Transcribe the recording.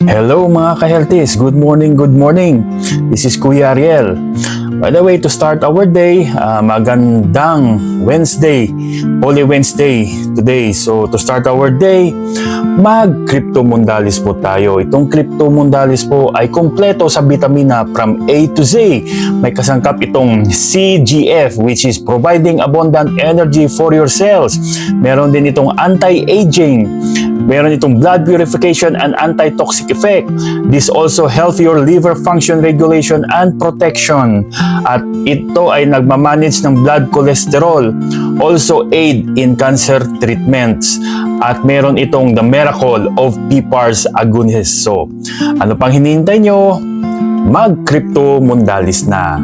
Hello mga ka-healthies! Good morning, good morning! This is Kuya Ariel. By the way, to start our day, magandang Wednesday, Holy Wednesday today. So to start our day, mag-Crypto Mundalis po tayo. Itong Crypto Mundalis po ay kumpleto sa vitamina from A to Z. May kasangkap itong CGF which is providing abundant energy for your cells. Meron din itong anti-aging. Meron itong blood purification and anti-toxic effect. This also help your liver function regulation and protection. At ito ay nagmamanage ng blood cholesterol. Also aid in cancer treatments. At meron itong the miracle of PPAR's agonist. So, ano pang hinihintay nyo? Mag-Crypto Mundalis na!